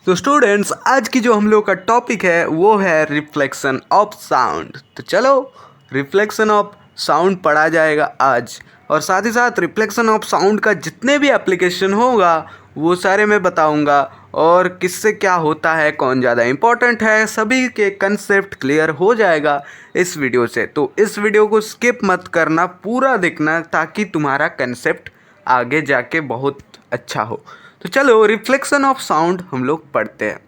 तो स्टूडेंट्स, आज की जो हम लोग का टॉपिक है वो है रिफ्लेक्शन ऑफ साउंड। तो चलो रिफ्लेक्शन ऑफ साउंड पढ़ा जाएगा आज, और साथ ही साथ रिफ्लेक्शन ऑफ साउंड का जितने भी एप्लीकेशन होगा वो सारे मैं बताऊंगा, और किससे क्या होता है, कौन ज़्यादा इम्पोर्टेंट है, सभी के कंसेप्ट क्लियर हो जाएगा इस वीडियो से। तो इस वीडियो को स्किप मत करना, पूरा देखना ताकि तुम्हारा कंसेप्ट आगे जाके बहुत अच्छा हो। तो चलो रिफ्लेक्शन ऑफ साउंड हम लोग पढ़ते हैं।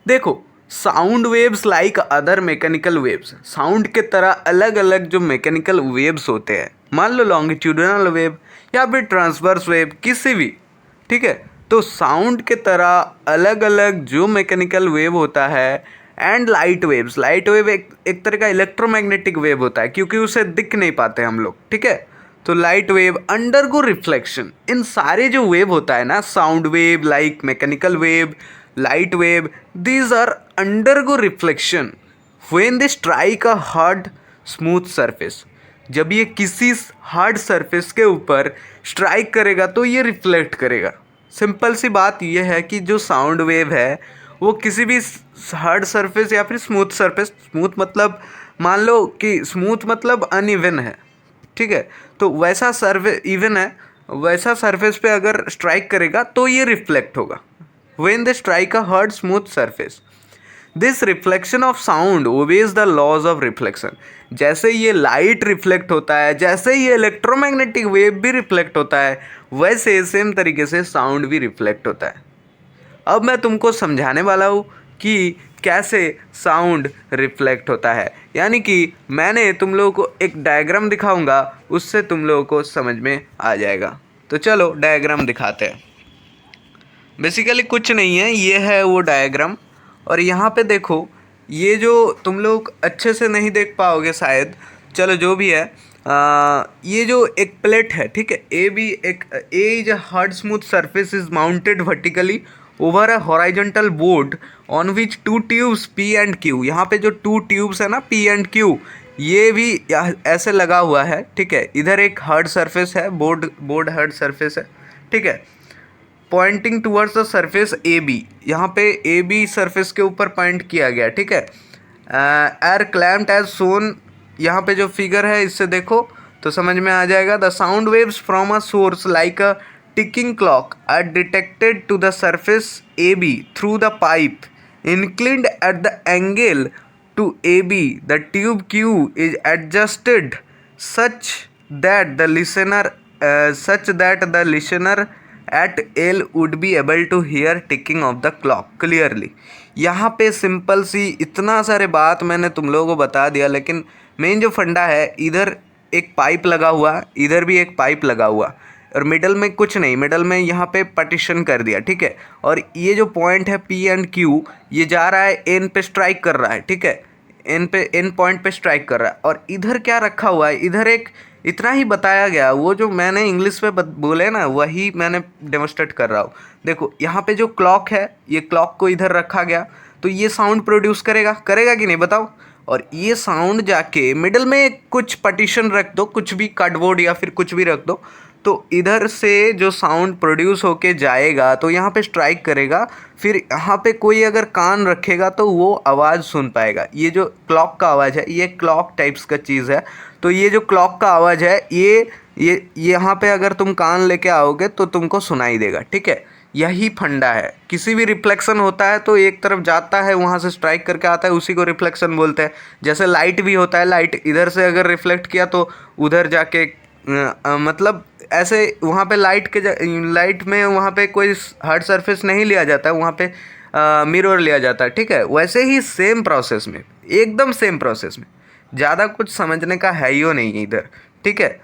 देखो, sound waves like other mechanical waves, sound के तरह अलग अलग जो मैकेनिकल वेव्स होते हैं, मान लो लॉन्गिट्यूडिनल वेव या फिर ट्रांसवर्स वेव, किसी भी, ठीक है। तो साउंड के तरह अलग अलग जो मैकेनिकल वेव होता है, and light waves, light wave एक तरह का इलेक्ट्रोमैग्नेटिक वेव होता है क्योंकि उसे दिख नहीं पाते हम लोग, ठीक है। तो लाइट वेव अंडरगो रिफ्लेक्शन, इन सारे जो वेव होता है ना, sound wave like mechanical wave, light wave, these are undergo reflection when they strike a hard smooth surface। जब ये किसी हार्ड सरफेस के ऊपर स्ट्राइक करेगा तो ये रिफ्लेक्ट करेगा। सिंपल सी बात ये है कि जो साउंड वेव है वो किसी भी हार्ड सरफेस या फिर स्मूथ सरफेस, स्मूथ मतलब मान लो कि स्मूथ मतलब अनइवन है, ठीक है। तो वैसा सरफेस इवन है, वैसा सरफेस पे अगर स्ट्राइक करेगा तो ये रिफ्लेक्ट होगा। when they strike a hard smooth surface, this reflection of sound obeys the laws of reflection। जैसे ये लाइट रिफ्लेक्ट होता है, जैसे ये इलेक्ट्रोमैग्नेटिक वेव भी रिफ्लेक्ट होता है, वैसे सेम तरीके से साउंड भी रिफ्लेक्ट होता है। अब मैं तुमको समझाने वाला हूँ कि कैसे साउंड रिफ्लेक्ट होता है, यानी कि मैंने तुम लोगों को एक डायग्राम दिखाऊंगा, उससे तुम लोगों को समझ में आ जाएगा। तो चलो डायग्राम दिखाते हैं। बेसिकली कुछ नहीं है, ये है वो डायग्राम, और यहाँ पे देखो, ये जो तुम लोग अच्छे से नहीं देख पाओगे शायद, चलो जो भी है, ये जो एक प्लेट है, ठीक है, ए बी, एक A is a hard smooth surface is mounted vertically over a horizontal board on which two tubes P and Q. यहाँ पे जो टू ट्यूब्स है ना, पी एंड क्यू, ये भी ऐसे लगा हुआ है, ठीक है। इधर एक हार्ड सरफेस है, बोर्ड हार्ड सरफेस है, ठीक है, pointing towards the surface A B. यहाँ पे ए बी सरफेस के ऊपर पॉइंट किया गया, ठीक है। एर क्लैम्प्ड एज सोन, यहाँ पे जो फिगर है इससे देखो तो समझ में आ जाएगा। The sound waves from a source like a ticking clock are detected to the surface A B through the pipe inclined at the angle to AB। The tube Q is adjusted such that the listener at L would be able to hear ticking of the clock clearly। यहाँ पे simple सी इतना सारे बात मैंने तुम लोगों को बता दिया, लेकिन मेन जो फंडा है, इधर एक पाइप लगा हुआ, इधर भी एक पाइप लगा हुआ, और मिडल में कुछ नहीं, मिडल में यहाँ पे पार्टीशन कर दिया, ठीक है। और ये जो पॉइंट है पी एंड क्यू, ये जा रहा है एन पे स्ट्राइक कर रहा है, ठीक है, एन पॉइंट पे स्ट्राइक कर रहा है। और इधर क्या रखा हुआ है, इधर एक, इतना ही बताया गया, वो जो मैंने इंग्लिश पे बोले ना वही मैंने डेमोस्ट्रेट कर रहा हूँ। देखो यहाँ पे जो क्लॉक है, ये क्लॉक को इधर रखा गया, तो ये साउंड प्रोड्यूस करेगा, करेगा कि नहीं बताओ। और ये साउंड जाके मिडल में कुछ पार्टीशन रख दो, कुछ भी कार्डबोर्ड या फिर कुछ भी रख दो, तो इधर से जो साउंड प्रोड्यूस होके जाएगा तो यहाँ पे स्ट्राइक करेगा, फिर यहाँ पे कोई अगर कान रखेगा तो वो आवाज़ सुन पाएगा। ये जो क्लॉक का आवाज़ है, ये क्लॉक टाइप्स का चीज़ है, तो ये जो क्लॉक का आवाज़ है, ये यहाँ पे अगर तुम कान लेके आओगे तो तुमको सुनाई देगा, ठीक है। यही फंडा है। किसी भी रिफ्लेक्शन होता है तो एक तरफ जाता है, वहाँ से स्ट्राइक करके आता है, उसी को रिफ्लेक्शन बोलते हैं। जैसे लाइट भी होता है, लाइट इधर से अगर रिफ्लेक्ट किया तो उधर जाके मतलब ऐसे वहाँ पे लाइट में वहाँ पे कोई हार्ड सरफेस नहीं लिया जाता है, वहाँ पे मिरर लिया जाता है, ठीक है। वैसे ही सेम प्रोसेस में, एकदम सेम प्रोसेस में, ज़्यादा कुछ समझने का है ही नहीं इधर, ठीक है।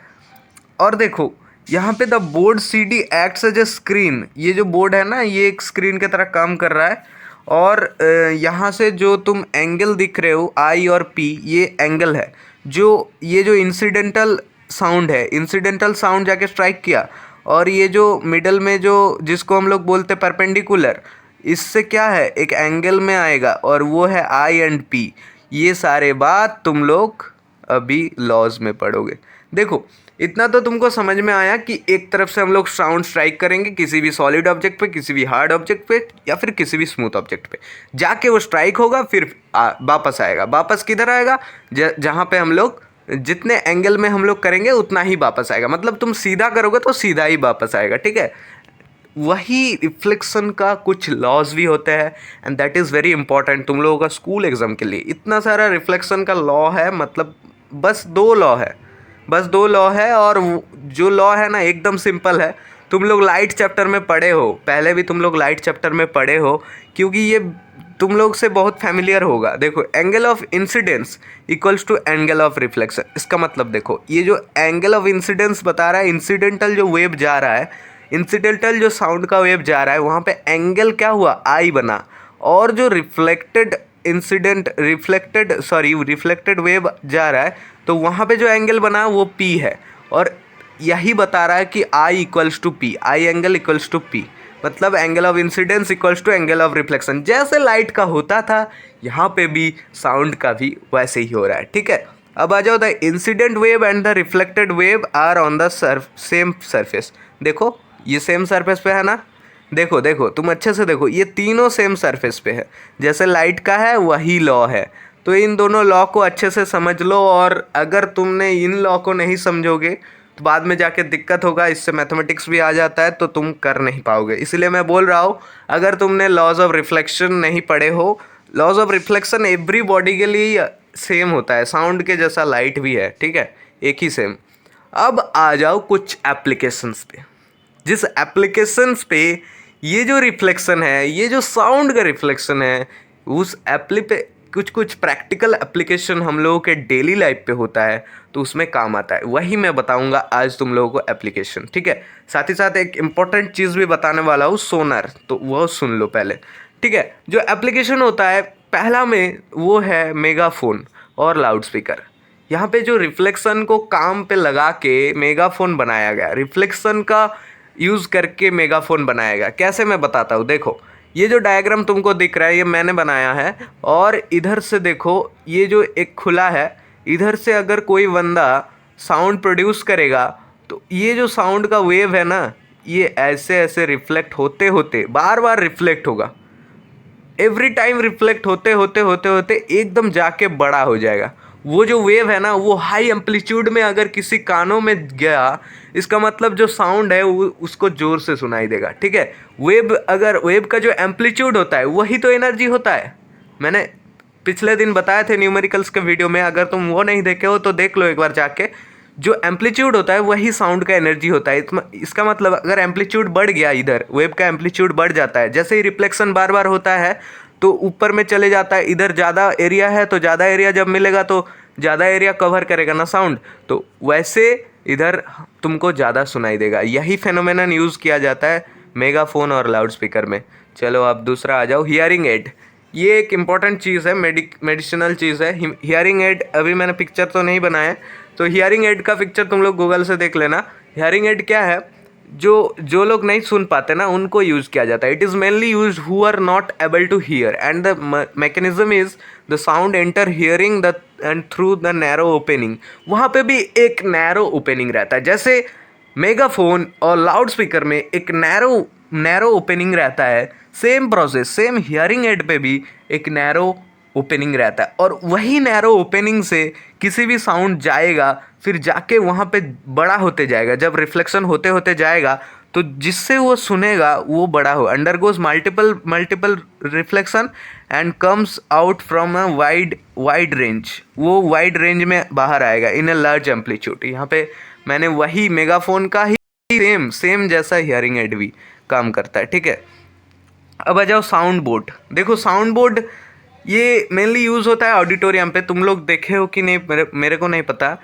और देखो यहाँ पे the board C D acts as a screen, ये जो बोर्ड है ना, ये एक स्क्रीन की तरह काम कर रहा है। और यहाँ से जो तुम एंगल दिख रहे हो आई और पी, ये एंगल है। जो ये जो इंसिडेंटल साउंड है, इंसिडेंटल साउंड जाके स्ट्राइक किया, और ये जो मिडल में जो जिसको हम लोग बोलते हैं परपेंडिकुलर, इससे क्या है, एक एंगल में आएगा, और वो है आई एंड पी। ये सारे बात तुम लोग अभी लॉज में पढ़ोगे। देखो इतना तो तुमको समझ में आया कि एक तरफ से हम लोग साउंड स्ट्राइक करेंगे किसी भी सॉलिड ऑब्जेक्ट पे, किसी भी हार्ड ऑब्जेक्ट पे, या फिर किसी भी स्मूथ ऑब्जेक्ट पे, जाके वो स्ट्राइक होगा, फिर वापस आएगा। वापस किधर आएगा? जहाँ पे हम लोग जितने एंगल में हम लोग करेंगे उतना ही वापस आएगा। मतलब तुम सीधा करोगे तो सीधा ही वापस आएगा, ठीक है। वही रिफ्लेक्शन का कुछ लॉज भी होते हैं, and that is very important तुम लोगों का स्कूल एग्जाम के लिए। इतना सारा रिफ्लेक्शन का लॉ है, मतलब बस 2 लॉ है, बस 2 लॉ है। और जो लॉ है ना एकदम सिंपल है। तुम लोग लाइट चैप्टर में पढ़े हो, पहले भी तुम लोग लाइट चैप्टर में पढ़े हो, क्योंकि ये तुम लोग से बहुत फैमिलियर होगा। देखो, angle of incidence equals to angle of reflection. इसका मतलब देखो, ये जो एंगल ऑफ इंसिडेंस बता रहा है, इंसिडेंटल जो वेव जा रहा है, इंसिडेंटल जो साउंड का वेव जा रहा है, वहाँ पे एंगल क्या हुआ? आई बना। और जो रिफ्लेक्टेड वेव जा रहा है, तो वहाँ पे जो एंगल बना वो पी है। और यही बता रहा है कि I equals to P, I angle equals to P. मतलब angle of incidence equals to angle of reflection. जैसे लाइट का होता था, यहाँ पे भी साउंड का भी वैसे ही हो रहा है, ठीक है। अब आ जाओ, the incident wave and the reflected wave are on the same surface. देखो, ये सेम सरफेस पे है ना। देखो देखो, तुम अच्छे से देखो, ये तीनों सेम सरफेस पे है। जैसे लाइट का है वही लॉ है। तो इन दोनों लॉ को अच्छे से समझ लो, और अगर तुमने इन लॉ को नहीं समझोगे तो बाद में जाके दिक्कत होगा। इससे मैथमेटिक्स भी आ जाता है, तो तुम कर नहीं पाओगे। इसलिए मैं बोल रहा हूँ, अगर तुमने लॉज ऑफ रिफ्लेक्शन नहीं पढ़े हो, laws of reflection everybody के लिए सेम होता है, साउंड के जैसा लाइट भी है, ठीक है, एक ही सेम। अब आ जाओ कुछ एप्लीकेशंस पे, जिस एप्लीकेशंस पे ये जो रिफ्लेक्शन है, ये जो साउंड का रिफ्लेक्शन है, उस एप्ली पे कुछ कुछ प्रैक्टिकल एप्लीकेशन हम लोगों के डेली लाइफ पे होता है, तो उसमें काम आता है। वही मैं बताऊंगा आज तुम लोगों को एप्लीकेशन, ठीक है। साथ ही साथ एक इम्पॉर्टेंट चीज़ भी बताने वाला हूँ, सोनार, तो वह सुन लो पहले, ठीक है। जो एप्लीकेशन होता है पहला में, वो है मेगाफोन और लाउड स्पीकर। यहाँ पे जो रिफ्लेक्शन को काम पे लगा के मेगाफोन बनाया गया, रिफ्लेक्शन का यूज़ करके मेगाफोन बनाया गया। कैसे, मैं बताता हूँ। देखो, ये जो डायग्राम तुमको दिख रहा है, ये मैंने बनाया है। और इधर से देखो, ये जो एक खुला है, इधर से अगर कोई बंदा साउंड प्रोड्यूस करेगा, तो ये जो साउंड का वेव है ना, ये ऐसे ऐसे रिफ्लेक्ट होते होते बार बार रिफ्लेक्ट होगा। एवरी टाइम रिफ्लेक्ट होते होते होते होते एकदम जाके बड़ा हो जाएगा। वो जो वेव है ना, वो हाई एम्पलीट्यूड में अगर किसी कानों में गया, इसका मतलब जो साउंड है वो उसको ज़ोर से सुनाई देगा, ठीक है। वेव का जो एम्पलीट्यूड होता है वही तो एनर्जी होता है। मैंने पिछले दिन बताए थे न्यूमेरिकल्स के वीडियो में, अगर तुम वो नहीं देखे हो तो देख लो एक बार जाके। जो एम्पलीट्यूड होता है वही साउंड का एनर्जी होता है। इसका मतलब अगर एम्पलीट्यूड बढ़ गया, इधर वेव का एम्पलीट्यूड बढ़ जाता है, जैसे ही रिफ्लेक्शन बार बार होता है तो ऊपर में चले जाता है। इधर ज़्यादा एरिया है तो ज़्यादा एरिया जब मिलेगा तो ज़्यादा एरिया कवर करेगा ना साउंड, तो वैसे इधर तुमको ज़्यादा सुनाई देगा। यही फेनोमेनन यूज़ किया जाता है मेगाफोन और लाउड स्पीकर में। चलो अब दूसरा आ जाओ, हियरिंग एड। ये एक इम्पॉर्टेंट चीज़ है, मेडिसिनल चीज़ है। हियरिंग एड, अभी मैंने पिक्चर तो नहीं बनाया, तो हियरिंग एड का पिक्चर तुम लोग गूगल से देख लेना। हियरिंग एड क्या है? जो लोग नहीं सुन पाते ना, उनको यूज़ किया जाता है। It is mainly use who are not able to hear, and the mechanism is the sound enter hearing the end through the narrow opening. वहाँ पे भी एक नैरो ओपनिंग रहता है। जैसे मेगाफोन और लाउड स्पीकर में एक नैरो ओपनिंग रहता है, same process, same hearing aid पे भी एक नैरो ओपनिंग रहता है। और वही नैरो ओपनिंग से किसी भी साउंड जाएगा, फिर जाके वहाँ पे बड़ा होते जाएगा। जब रिफ्लेक्शन होते होते जाएगा तो जिससे वो सुनेगा वो बड़ा हो, undergoes multiple reflection and comes out from a wide range. वो वाइड रेंज में बाहर आएगा इन अ लार्ज एम्पलीट्यूड। यहाँ पे मैंने वही मेगाफोन का ही सेम जैसा हियरिंग एड भी काम करता है, ठीक है। अब आ जाओ साउंड बोर्ड। देखो, साउंड बोर्ड ये मेनली यूज़ होता है ऑडिटोरियम पे। तुम लोग देखे हो कि नहीं, मेरे को नहीं पता।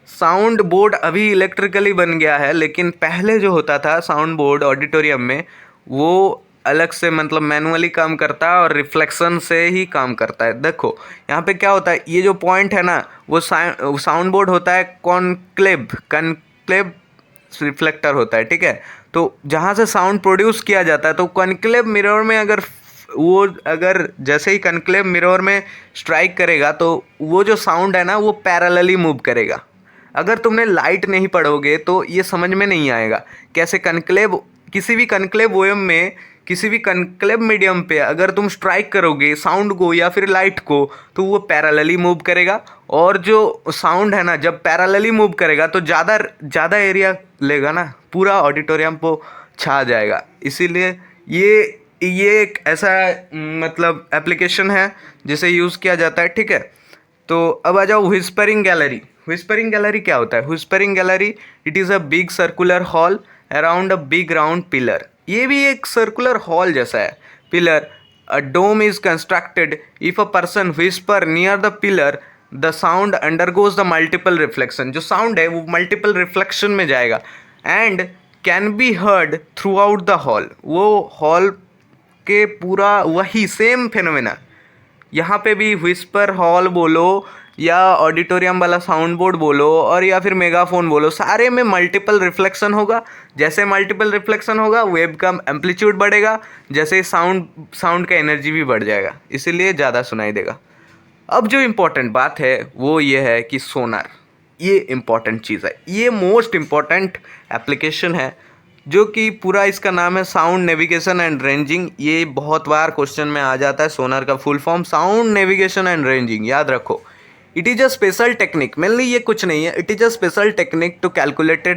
साउंड बोर्ड अभी इलेक्ट्रिकली बन गया है, लेकिन पहले जो होता था साउंड बोर्ड ऑडिटोरियम में, वो अलग से मतलब मैनुअली काम करता है और रिफ्लेक्शन से ही काम करता है। देखो यहाँ पे क्या होता है, ये जो पॉइंट है ना, वो साउंड बोर्ड होता है कॉन्क्लेव रिफ्लेक्टर होता है, ठीक है। तो जहाँ से साउंड प्रोड्यूस किया जाता है, तो कॉन्क्लेव मिरर में अगर जैसे ही कॉन्क्लेव मिरर में स्ट्राइक करेगा, तो वो जो साउंड है ना, वो पैरेलली मूव करेगा। अगर तुमने लाइट नहीं पढ़ोगे तो ये समझ में नहीं आएगा कैसे कनक्लेव, किसी भी कनक्लेव वोयम में, किसी भी कनक्लेव मीडियम पे अगर तुम स्ट्राइक करोगे साउंड को या फिर लाइट को तो वो पैरेलली मूव करेगा। और जो साउंड है ना, जब पैरेलली मूव करेगा तो ज़्यादा एरिया लेगा ना, पूरा ऑडिटोरियम को छा जाएगा। इसीलिए ये एक ऐसा मतलब एप्लीकेशन है जिसे यूज़ किया जाता है, ठीक है। तो अब आ जाओ व्हिस्परिंग गैलरी। व्हिस्परिंग गैलरी क्या होता है? Whispering gallery, it is a big circular hall around a big round pillar. ये भी एक सर्कुलर हॉल जैसा है, pillar. A dome is constructed, if a person whisper near the pillar the sound undergoes the multiple reflection. जो sound है वो multiple reflection में जाएगा and can be heard throughout the hall. वो hall के पूरा वही सेम फिनोमेना यहाँ पे भी व्हिस्पर हॉल बोलो या ऑडिटोरियम वाला साउंड बोर्ड बोलो और या फिर मेगाफोन बोलो, सारे में मल्टीपल रिफ्लेक्शन होगा। जैसे मल्टीपल रिफ्लेक्शन होगा वेव का एम्पलीट्यूड बढ़ेगा, जैसे साउंड का एनर्जी भी बढ़ जाएगा, इसीलिए ज़्यादा सुनाई देगा। अब जो इम्पोर्टेंट बात है वो ये है कि सोनार, ये इम्पॉर्टेंट चीज़ है, ये मोस्ट इम्पॉर्टेंट एप्लीकेशन है जो कि पूरा इसका नाम है साउंड नेविगेशन एंड रेंजिंग। ये बहुत बार क्वेश्चन में आ जाता है। सोनार का full form sound navigation and ranging, याद रखो। It is a special technique, mainly ये कुछ नहीं है, it is a special technique to calculate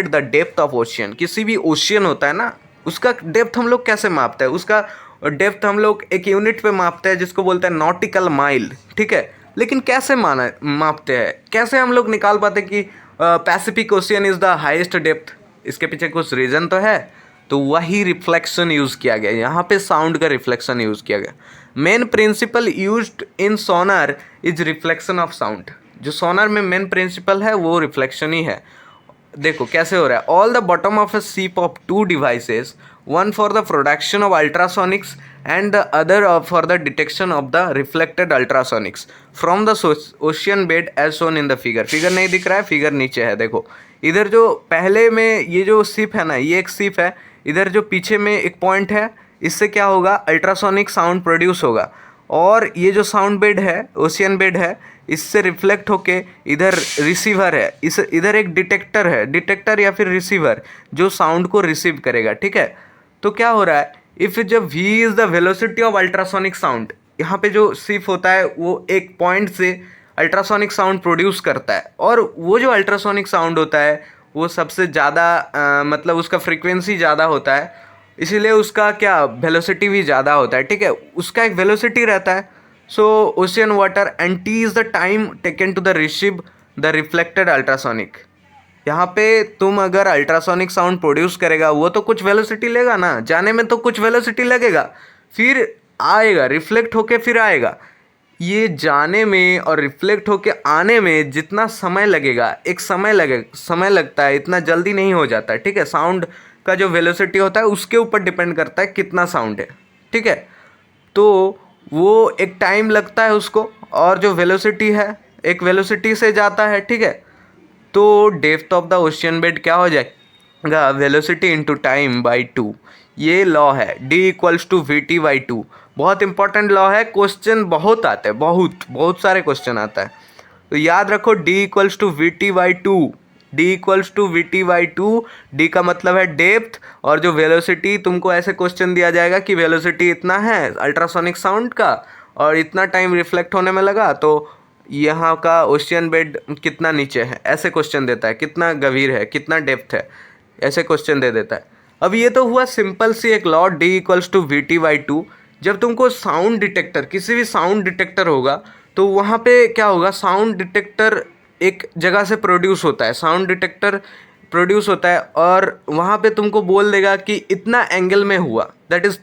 the depth of ocean. किसी भी ओशियन होता है ना, उसका डेप्थ हम लोग कैसे मापते हैं? उसका डेप्थ हम लोग एक यूनिट पे मापते हैं जिसको बोलते हैं नॉटिकल माइल, ठीक है। लेकिन कैसे मापते हैं, कैसे हम लोग निकाल पाते कि Pacific ocean is the highest depth? इसके पीछे कुछ रीज़न तो है, तो वही रिफ्लेक्शन यूज़ किया गया, यहाँ पे साउंड का रिफ्लेक्शन यूज़ किया गया। Main principle used in sonar is reflection of sound. जो सोनार में मेन प्रिंसिपल है वो रिफ्लेक्शन ही है। देखो कैसे हो रहा है। All the bottom of a ship of two devices, one for the production of ultrasonics and the other for the detection of the reflected ultrasonics from the ocean bed as shown in the figure। Figure नहीं दिख रहा है, figure नीचे है, देखो इधर जो पहले में ये जो शिप है ना, ये एक शिप है, इधर जो पीछे में एक पॉइंट है, इससे क्या होगा, अल्ट्रासोनिक साउंड प्रोड्यूस होगा। और ये जो साउंड बेड है, ओशियन बेड है, इससे रिफ्लेक्ट होके इधर रिसीवर है, इधर एक डिटेक्टर या फिर रिसीवर जो साउंड को रिसीव करेगा, ठीक है। तो क्या हो रहा है, इफ़ जब v is the velocity of ultrasonic sound, यहाँ पे जो शिप होता है वो एक पॉइंट से अल्ट्रासोनिक साउंड प्रोड्यूस करता है, और वो जो अल्ट्रासोनिक साउंड होता है वो सबसे ज़्यादा मतलब उसका फ्रीक्वेंसी ज़्यादा होता है, इसीलिए उसका क्या वेलोसिटी भी ज़्यादा होता है, ठीक है। उसका एक वेलोसिटी रहता है। So ocean water and T is the time taken to the receive the reflected ultrasonic. यहाँ पे तुम अगर अल्ट्रासोनिक साउंड प्रोड्यूस करेगा वो तो कुछ वेलोसिटी लेगा ना, जाने में तो कुछ वेलोसिटी लगेगा, फिर आएगा रिफ्लेक्ट होके फिर आएगा। ये जाने में और रिफ्लेक्ट होके आने में जितना समय लगेगा, एक समय लगता है, इतना जल्दी नहीं हो जाता है, ठीक है। साउंड का जो वेलोसिटी होता है उसके ऊपर डिपेंड करता है कितना साउंड है, ठीक है। तो वो एक टाइम लगता है उसको, और जो वेलोसिटी है एक वेलोसिटी से जाता है, ठीक है। तो depth of the ocean bed क्या हो जाएगा, वेलोसिटी इंटू टाइम बाई 2। ये लॉ है d equals to VT by 2। बहुत इंपॉर्टेंट लॉ है, क्वेश्चन बहुत आते हैं, बहुत सारे क्वेश्चन आता है, तो याद रखो d equals to VT by 2। d equals to VT by 2, d का मतलब है डेप्थ, और जो वेलोसिटी तुमको ऐसे क्वेश्चन दिया जाएगा कि वेलोसिटी इतना है अल्ट्रासोनिक साउंड का और इतना टाइम रिफ्लेक्ट होने में लगा, तो यहाँ का ओशियन बेड कितना नीचे है, ऐसे क्वेश्चन देता है, कितना गंभीर है, कितना डेप्थ है, ऐसे क्वेश्चन दे देता है। अब ये तो हुआ सिंपल सी एक law, d equals to VT by 2। जब तुमको साउंड डिटेक्टर, किसी भी साउंड डिटेक्टर होगा तो वहाँ पे क्या होगा, साउंड डिटेक्टर एक जगह से प्रोड्यूस होता है, साउंड डिटेक्टर प्रोड्यूस होता है और वहाँ पे तुमको बोल देगा कि इतना एंगल में हुआ, दैट इज़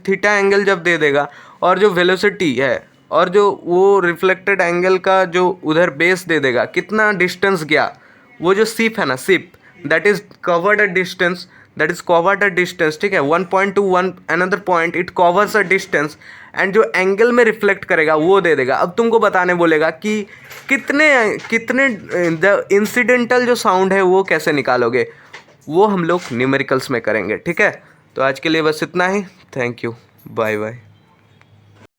थीटा एंगल जब दे देगा, और जो वेलोसिटी है और जो वो रिफ्लेक्टेड एंगल का जो उधर बेस दे देगा, कितना डिस्टेंस गया, वो जो शिप है ना, ship that is covered a distance, ठीक है। 1 point two one another point, it covers a distance, and जो एंगल में रिफ्लेक्ट करेगा वो दे देगा। अब तुमको बताने बोलेगा कि कितने इंसिडेंटल जो साउंड है वो कैसे निकालोगे, वो हम लोग न्यूमेरिकल्स में करेंगे, ठीक है। तो आज के लिए बस इतना ही, थैंक यू, बाय बाय।